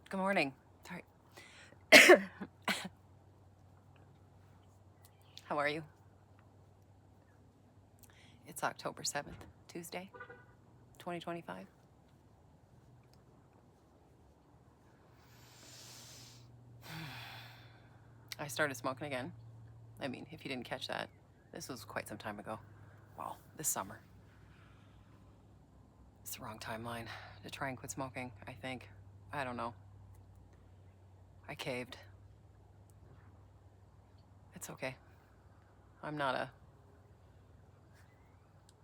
Good morning. Sorry. How are you? It's October 7th, Tuesday, 2025. I started smoking again. I mean, if you didn't catch that, this was quite some time ago. Well, this summer. It's the wrong timeline to try and quit smoking, I think. I don't know. I caved. It's okay. I'm not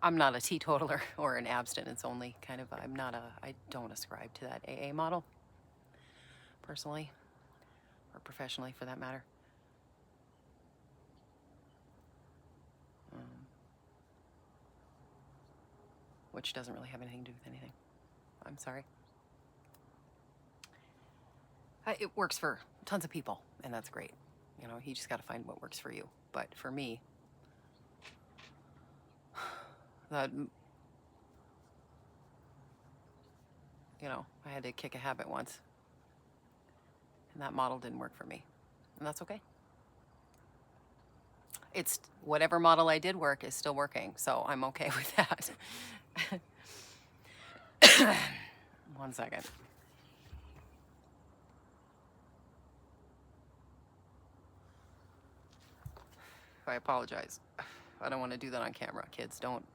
a teetotaler or an abstinence only kind of, I don't ascribe to that AA model, personally, or professionally for that matter. Which doesn't really have anything to do with anything. I'm sorry. It works for tons of people, and that's great. You know, you just got to find what works for you. But for me, that, I had to kick a habit once, and that model didn't work for me, and that's okay. It's whatever model I did work is still working, so I'm okay with that. 1 second. I apologize. I don't want to do that on camera. Kids, don't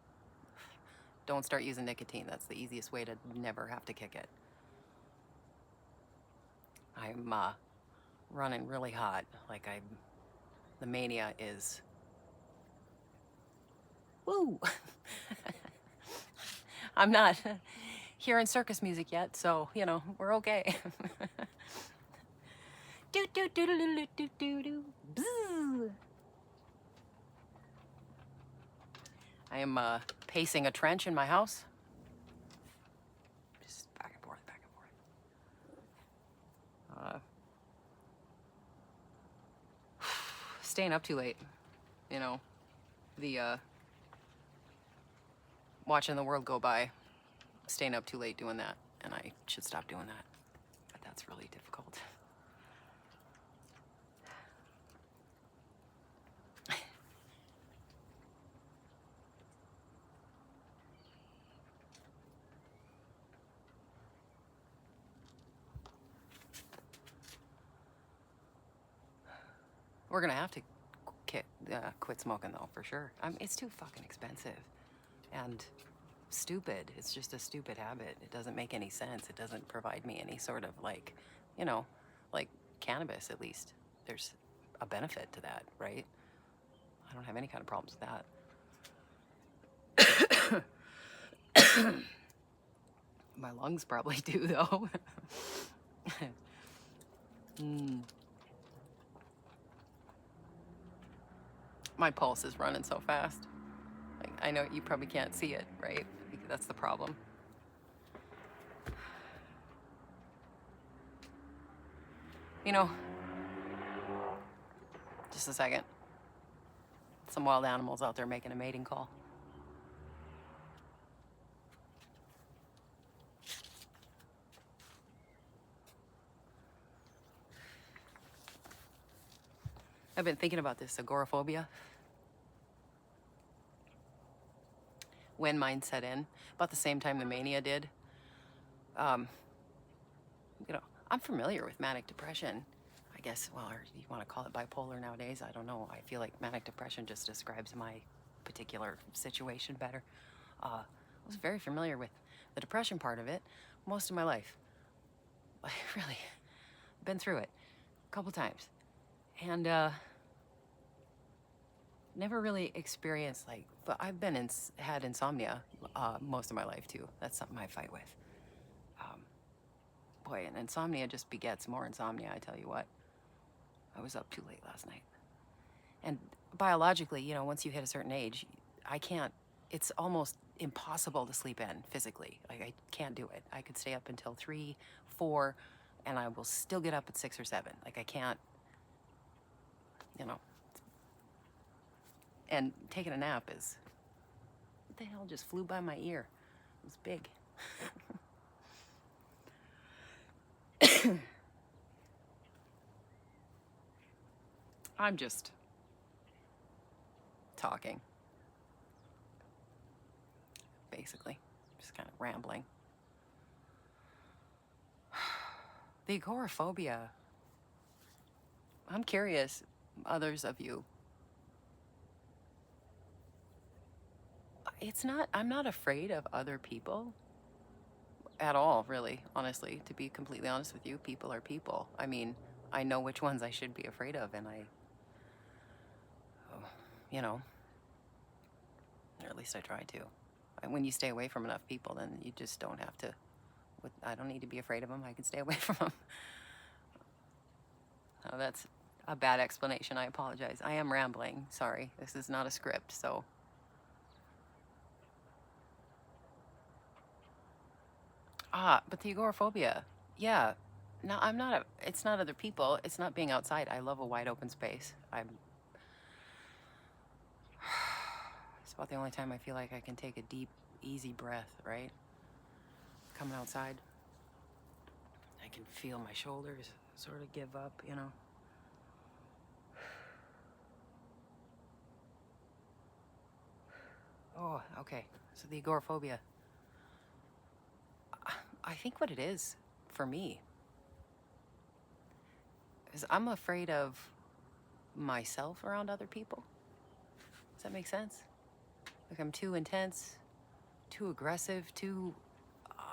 start using nicotine. That's the easiest way to never have to kick it. I'm running really hot. The mania is, woo! I'm not hearing circus music yet, so, we're okay. Do do do do do do do do. Bzzz. I am pacing a trench in my house. Just back and forth, back and forth. Staying up too late. The watching the world go by. Staying up too late doing that, and I should stop doing that. But that's really difficult. We're gonna have to quit smoking though, for sure. It's too fucking expensive and stupid. It's just a stupid habit. It doesn't make any sense. It doesn't provide me any sort of like cannabis at least. There's a benefit to that, right? I don't have any kind of problems with that. My lungs probably do though. My pulse is running so fast. I know you probably can't see it, right? Because that's the problem. Just a second. Some wild animals out there making a mating call. I've been thinking about this agoraphobia. When mine set in, about the same time the mania did. I'm familiar with manic depression. I guess, well, or you want to call it bipolar nowadays, I don't know. I feel like manic depression just describes my particular situation better. I was very familiar with the depression part of it most of my life. I really been through it a couple times. And never really experienced but I've had insomnia most of my life too. That's something I fight with. Boy, and insomnia just begets more insomnia, I tell you what. I was up too late last night. And biologically, once you hit a certain age, it's almost impossible to sleep in physically. I can't do it. I could stay up until 3, 4, and I will still get up at 6 or 7. I can't, And taking a nap is, what the hell just flew by my ear? It was big. I'm just talking, basically. Just kind of rambling. The agoraphobia. I'm curious, others of you. I'm not afraid of other people at all, really, honestly. To be completely honest with you, people are people. I mean, I know which ones I should be afraid of, and you know, or at least I try to. When you stay away from enough people, then you just don't have to. I don't need to be afraid of them. I can stay away from them. Oh, that's a bad explanation. I apologize. I am rambling. Sorry. This is not a script, so. But the agoraphobia. Yeah. No, I'm not it's not other people. It's not being outside. I love a wide open space. It's about the only time I feel like I can take a deep, easy breath, right? Coming outside. I can feel my shoulders sort of give up, you know. Oh, okay. So the agoraphobia. I think what it is for me is I'm afraid of myself around other people. Does that make sense? Like I'm too intense, too aggressive, too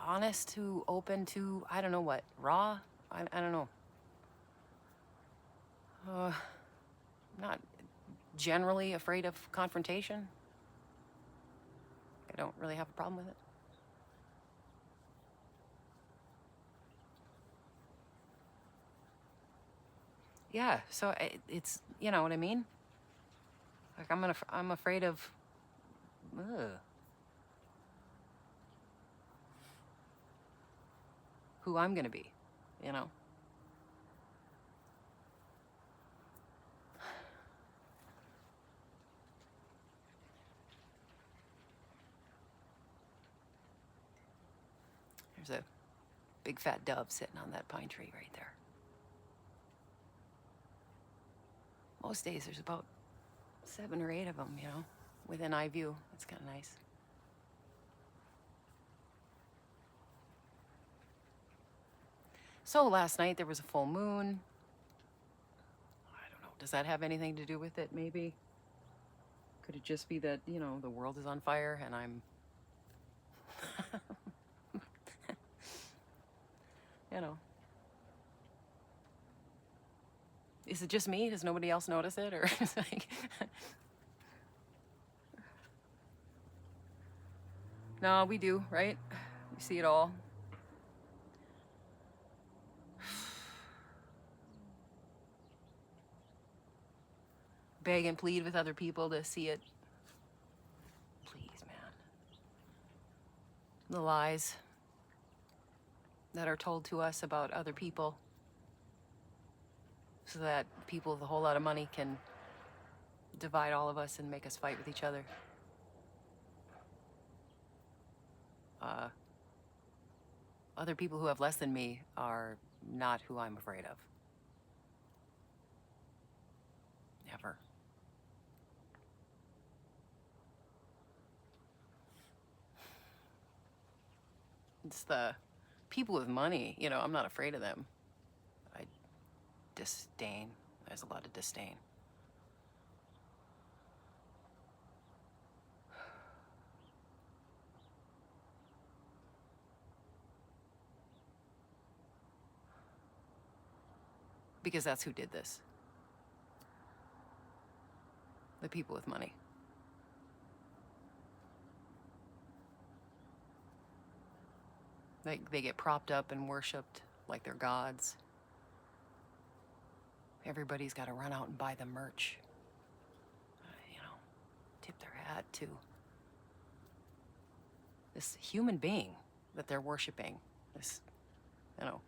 honest, too open, too, I don't know what, raw? I don't know. Not generally afraid of confrontation. I don't really have a problem with it. Yeah, so it's, you know what I mean? Like I'm afraid of, ugh, who I'm gonna be, you know? There's a big fat dove sitting on that pine tree right there. Most days there's about 7 or 8 of them, you know, within eye view. It's kind of nice. So last night there was a full moon. I don't know. Does that have anything to do with it? Maybe. Could it just be that, you know, the world is on fire and I'm, you know. Is it just me? Does nobody else notice it? Or it's like, no, we do, right? We see it all. Beg and plead with other people to see it. Please, man. The lies that are told to us about other people so that people with a whole lot of money can divide all of us and make us fight with each other. Other people who have less than me are not who I'm afraid of. Never. It's the people with money, you know, I'm not afraid of them. I disdain. There's a lot of disdain. Because that's who did this. The people with money. They get propped up and worshipped like they're gods. Everybody's got to run out and buy the merch. You know, tip their hat to this human being that they're worshiping. This, you know,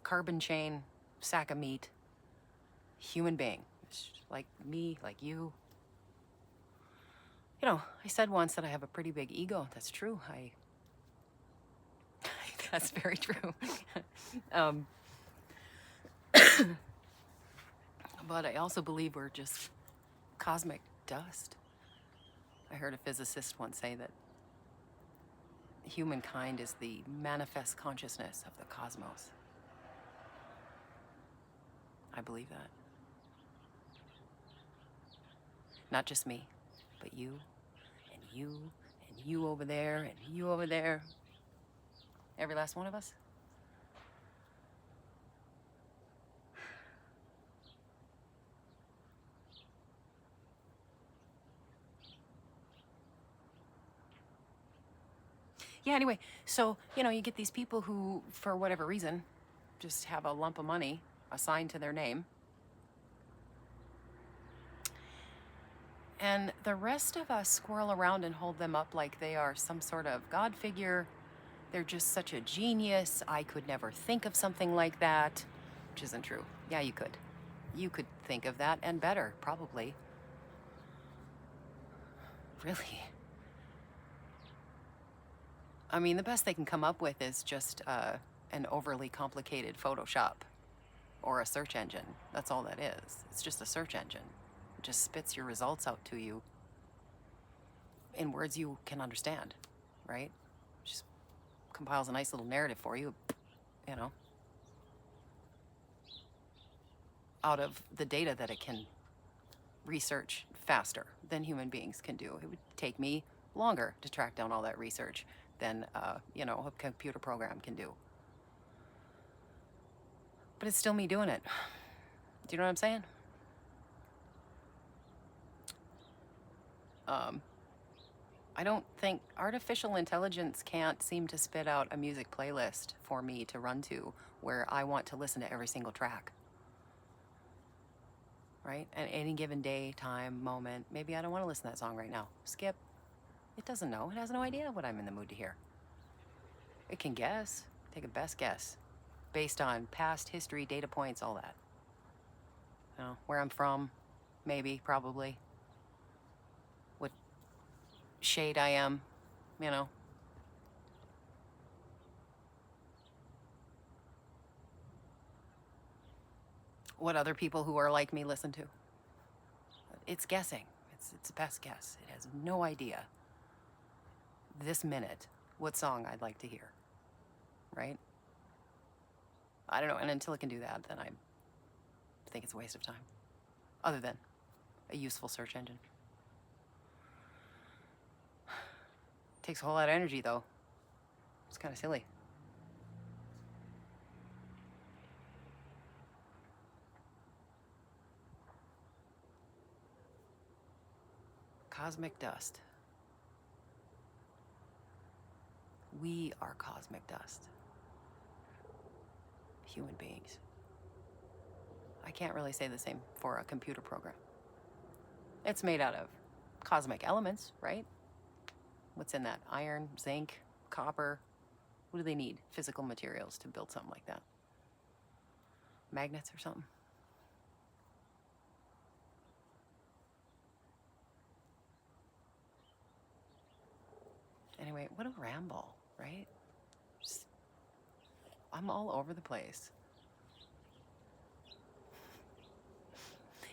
carbon chain, sack of meat, human being. It's like me, like you. You know, I said once that I have a pretty big ego. That's true. That's very true. But I also believe we're just cosmic dust. I heard a physicist once say that humankind is the manifest consciousness of the cosmos. I believe that. Not just me, but you, and you, and you over there, and you over there. Every last one of us. Yeah, anyway, so, you get these people who, for whatever reason, just have a lump of money assigned to their name. And the rest of us squirrel around and hold them up like they are some sort of God figure. They're just such a genius. I could never think of something like that, which isn't true. Yeah, you could. You could think of that and better, probably. Really? I mean, the best they can come up with is just an overly complicated Photoshop or a search engine. That's all that is. It's just a search engine. It just spits your results out to you in words you can understand, right? Just compiles a nice little narrative for you, you know, out of the data that it can research faster than human beings can do. It would take me longer to track down all that research than, a computer program can do. But it's still me doing it. Do you know what I'm saying? I don't think artificial intelligence can't seem to spit out a music playlist for me to run to where I want to listen to every single track. Right? At any given day, time, moment, maybe I don't want to listen to that song right now. Skip. It doesn't know. It has no idea what I'm in the mood to hear. It can guess. Take a best guess based on past history, data points, all that. Where I'm from, maybe, probably. What shade I am, What other people who are like me listen to. It's guessing. It's best guess. It has no idea this minute what song I'd like to hear, right? I don't know, and until it can do that, then I think it's a waste of time, other than a useful search engine. Takes a whole lot of energy, though. It's kind of silly. Cosmic dust. We are cosmic dust. Human beings. I can't really say the same for a computer program. It's made out of cosmic elements, right? What's in that? Iron, zinc, copper. What do they need? Physical materials to build something like that. Magnets or something? Anyway, what a ramble, right? I'm all over the place.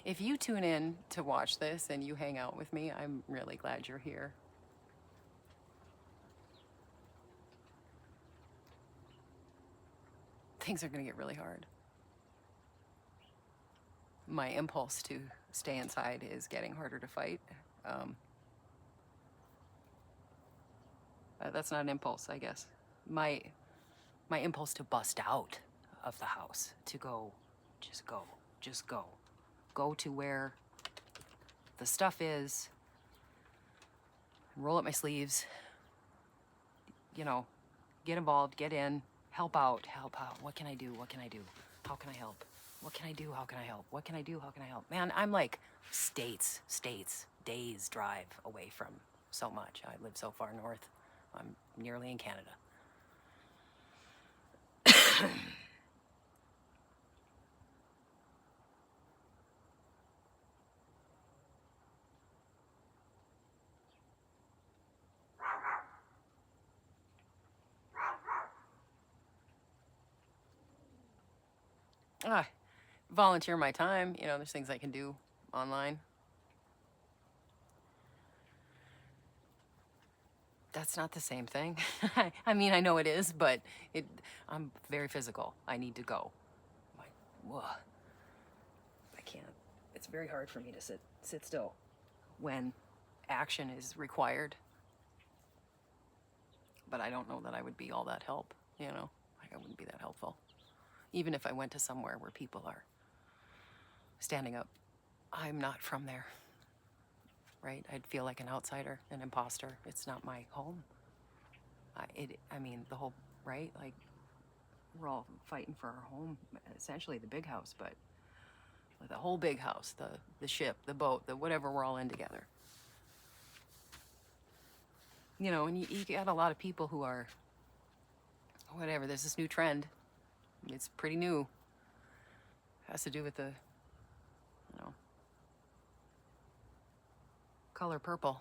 If you tune in to watch this and you hang out with me, I'm really glad you're here. Things are going to get really hard. My impulse to stay inside is getting harder to fight. That's not an impulse, I guess. My impulse to bust out of the house, to go, just go. Go to where the stuff is, roll up my sleeves, get involved, get in, help out. What can I do? How can I help? What can I do? How can I help? What can I do? How can I help? Man, I'm like states, days drive away from so much. I live so far north. I'm nearly in Canada. volunteer my time. You know, there's things I can do online. That's not the same thing. I mean, I know it is, but I'm very physical. I need to go. Like, whoa, I can't. It's very hard for me to sit still when action is required. But I don't know that I would be all that help, you know? Like, I wouldn't be that helpful. Even if I went to somewhere where people are standing up, I'm not from there, right? I'd feel like an outsider, an imposter. It's not my home. I mean, the whole, right? Like, we're all fighting for our home, essentially the big house, but the whole big house, the ship, the boat, the whatever we're all in together. You know, and you got a lot of people who are, whatever, there's this new trend. It's pretty new. It has to do with the, you know, color purple.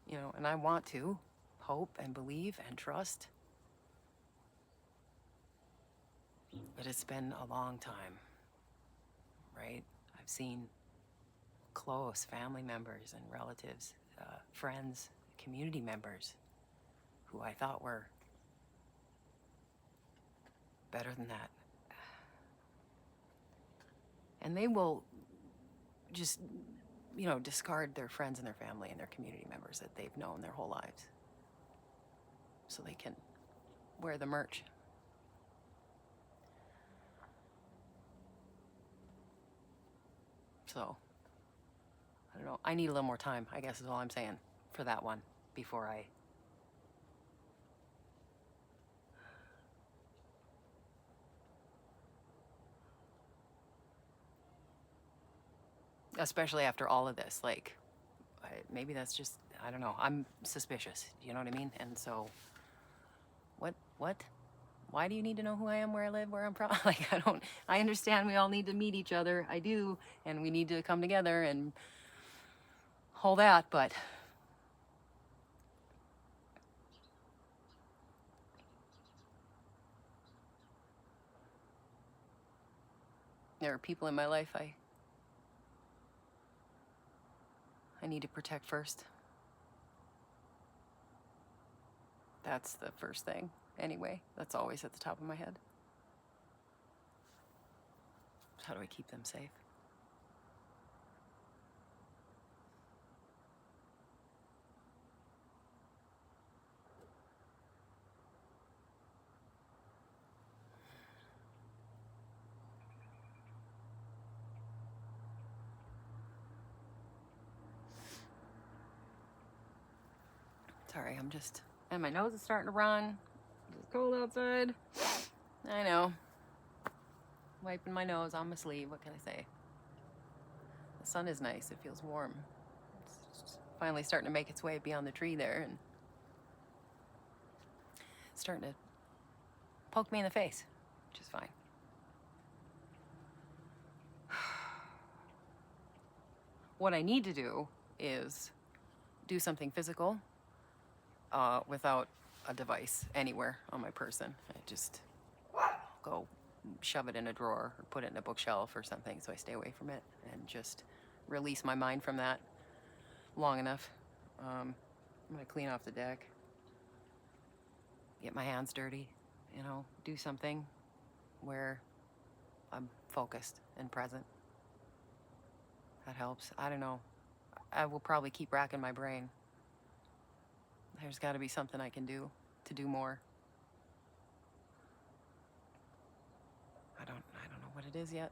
You know, and I want to hope and believe and trust. But it's been a long time, right? I've seen close family members and relatives, friends, community members who I thought were better than that. And they will just, you know, discard their friends and their family and their community members that they've known their whole lives so they can wear the merch. So, I don't know. I need a little more time, I guess is all I'm saying, for that one before I... Especially after all of this, like, maybe that's just, I don't know. I'm suspicious, you know what I mean? And so, what? Why do you need to know who I am, where I live, where I'm from? Like, I understand we all need to meet each other. I do. And we need to come together and all that, but there are people in my life I need to protect first. That's the first thing. Anyway, that's always at the top of my head. How do I keep them safe? Sorry, I'm just... And my nose is starting to run. It's cold outside. I know. Wiping my nose on my sleeve. What can I say? The sun is nice. It feels warm. It's finally starting to make its way beyond the tree there and starting to poke me in the face, which is fine. What I need to do is do something physical without a device anywhere on my person. I just go shove it in a drawer or put it in a bookshelf or something so I stay away from it and just release my mind from that long enough. I'm gonna clean off the deck, get my hands dirty, you know, do something where I'm focused and present. That helps. I don't know. I will probably keep racking my brain. There's got to be something I can do to do more. I don't know what it is yet.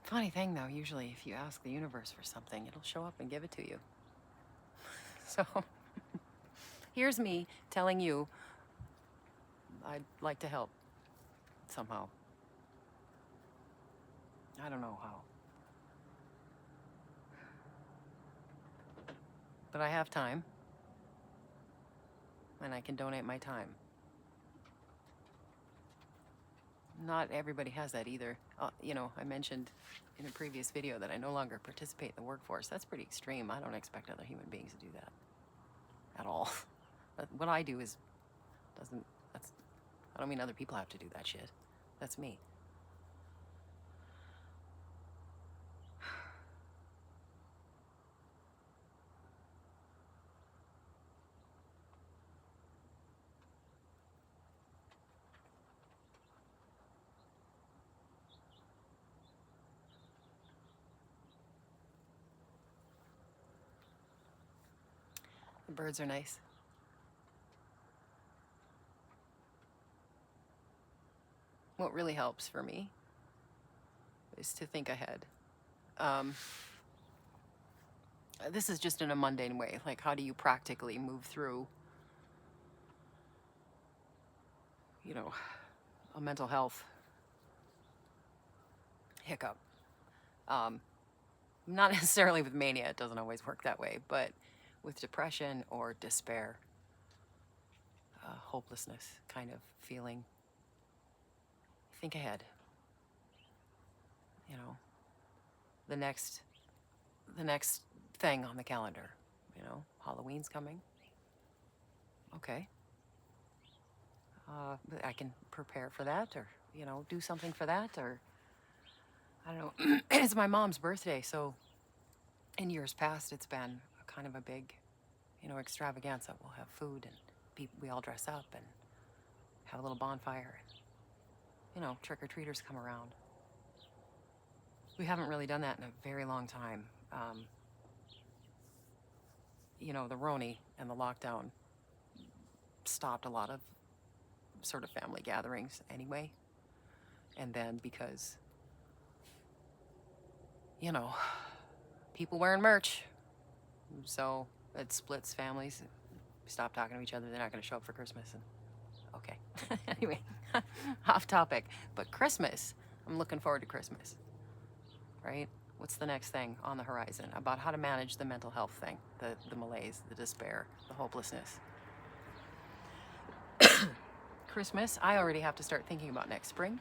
Funny thing though, usually if you ask the universe for something, it'll show up and give it to you. So here's me telling you I'd like to help somehow. I don't know how. But I have time. And I can donate my time. Not everybody has that either. You know, I mentioned in a previous video that I no longer participate in the workforce. That's pretty extreme. I don't expect other human beings to do that. at all. What I do is doesn't, that's, I don't mean other people have to do that shit. That's me. The birds are nice. What really helps for me is to think ahead. This is just in a mundane way. Like, how do you practically move through, you know, a mental health hiccup? Not necessarily with mania, it doesn't always work that way, but with depression or despair, hopelessness kind of feeling. Think ahead. You know, the next thing on the calendar. You know, Halloween's coming. Okay. I can prepare for that, or, you know, do something for that, or I don't know. It's my mom's birthday, so in years past, it's been kind of a big, you know, extravaganza. We'll have food and we all dress up and have a little bonfire. And, you know, trick-or-treaters come around. We haven't really done that in a very long time. You know, the Roni and the lockdown stopped a lot of sort of family gatherings anyway. And then because, you know, people wearing merch, so it splits families. Stop talking to each other. They're not going to show up for Christmas. And okay. Anyway, off topic. But Christmas, I'm looking forward to Christmas. Right? What's the next thing on the horizon? About how to manage the mental health thing, the malaise, the despair, the hopelessness. Christmas, I already have to start thinking about next spring,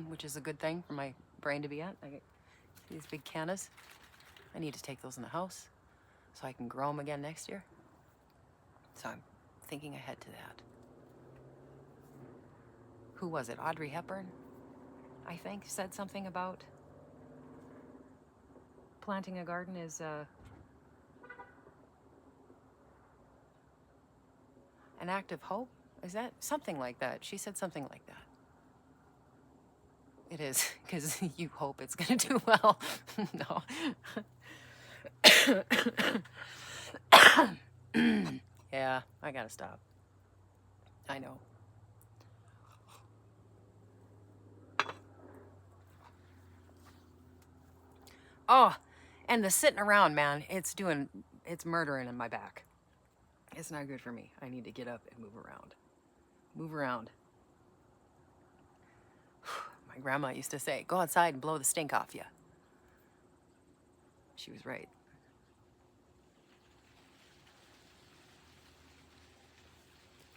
which is a good thing for my brain to be at. I get these big cannas. I need to take those in the house so I can grow them again next year. So I'm thinking ahead to that. Who was it? Audrey Hepburn, I think, said something about planting a garden is an act of hope. Is that something like that? She said something like that. It is, because you hope it's going to do well. No. Yeah, I gotta stop. I know. Oh, and the sitting around, man, it's murdering in my back. It's not good for me. I need to get up and move around. Move around. My grandma used to say, go outside and blow the stink off you. She was right.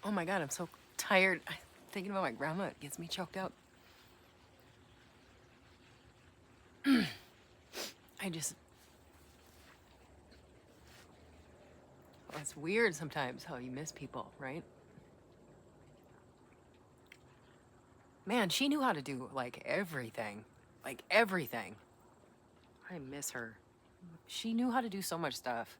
Oh my God, I'm so tired. Thinking about my grandma, it gets me choked up. It's weird sometimes how you miss people, right? Man, she knew how to do like everything. Like everything. I miss her. She knew how to do so much stuff.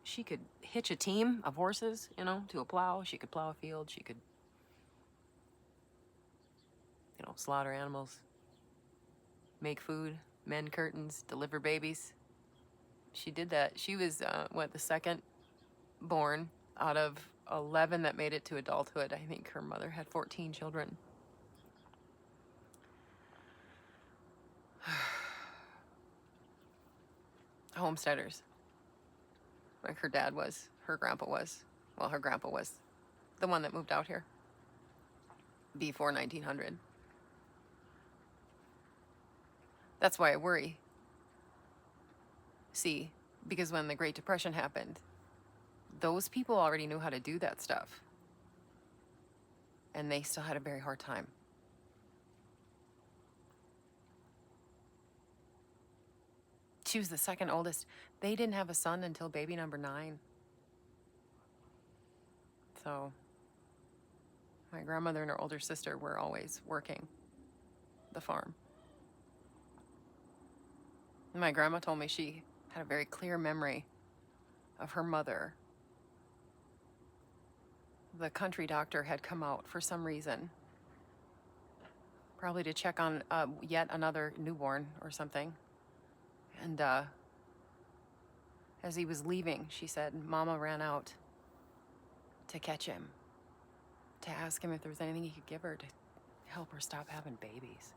She could hitch a team of horses, you know, to a plow. She could plow a field. She could, you know, slaughter animals, make food, mend curtains, deliver babies. She did that. She was, the second born out of 11 that made it to adulthood. I think her mother had 14 children. Homesteaders. Like her dad was, her grandpa was. Well, her grandpa was the one that moved out here before 1900. That's why I worry. See, because when the Great Depression happened, those people already knew how to do that stuff. And they still had a very hard time. She was the second oldest. They didn't have a son until baby number 9. So my grandmother and her older sister were always working the farm. And my grandma told me she had a very clear memory of her mother. The country doctor had come out for some reason, probably to check on yet another newborn or something. And as he was leaving, she said, Mama ran out to catch him, to ask him if there was anything he could give her to help her stop having babies.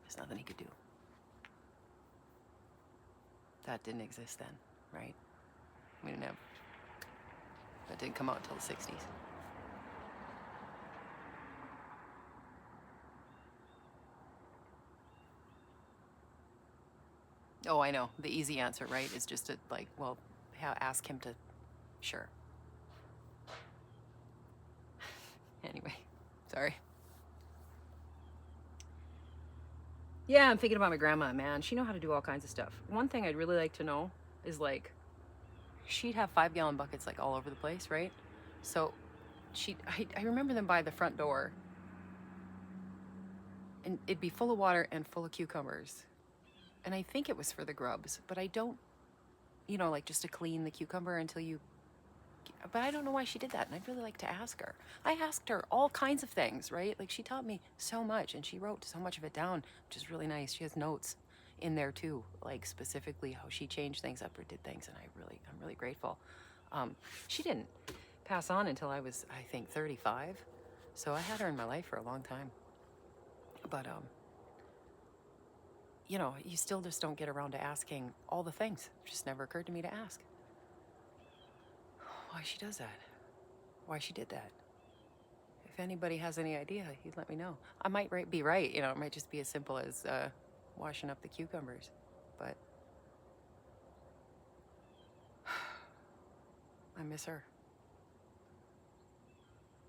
There's nothing he could do. That didn't exist then, right? We didn't have, that didn't come out until the 60s. Oh, I know. The easy answer, right, is just to, like, well, ask him to, sure. Anyway, sorry. Yeah, I'm thinking about my grandma, man. She know how to do all kinds of stuff. One thing I'd really like to know is, like, she'd have 5-gallon buckets, like, all over the place, right? So I remember them by the front door, and it'd be full of water and full of cucumbers. And I think it was for the grubs, but I don't, like just to clean the cucumber until you, but I don't know why she did that. And I'd really like to ask her. I asked her all kinds of things, right? Like she taught me so much and she wrote so much of it down, which is really nice. She has notes in there too, like specifically how she changed things up or did things. And I'm really grateful. She didn't pass on until I was, I think, 35. So I had her in my life for a long time. But, you still just don't get around to asking all the things. It just never occurred to me to ask why she does that, why she did that. If anybody has any idea, you'd let me know. I might be right, it might just be as simple as washing up the cucumbers, but I miss her.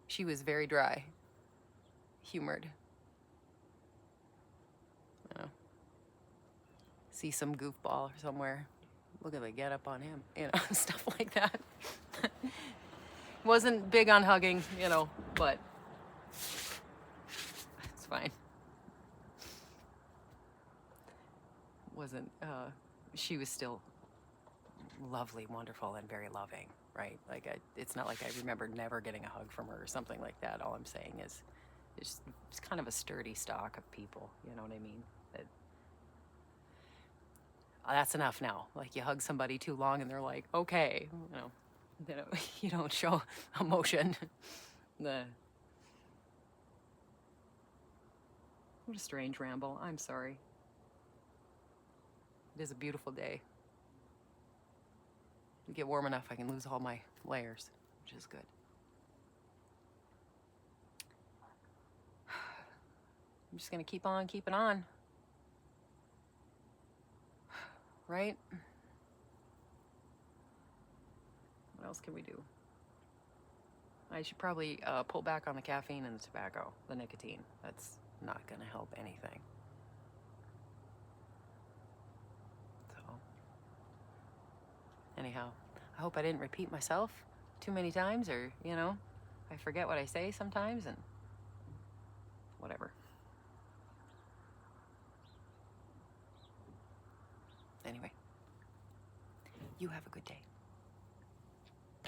She was very dry, humored. See some goofball somewhere, look at the get up on him, stuff like that. Wasn't big on hugging, but it's fine. Wasn't, she was still lovely, wonderful, and very loving, right? Like, it's not like I remember never getting a hug from her or something like that. All I'm saying is, it's kind of a sturdy stock of people, you know what I mean? That's enough now. Like you hug somebody too long and they're like, okay, you don't show emotion. What a strange ramble. I'm sorry. It is a beautiful day. We get warm enough, I can lose all my layers, which is good. I'm just gonna keep on keeping on. Right? What else can we do? I should probably pull back on the caffeine and the tobacco, the nicotine. That's not going to help anything. So, anyhow, I hope I didn't repeat myself too many times or, I forget what I say sometimes and whatever. Anyway, you have a good day.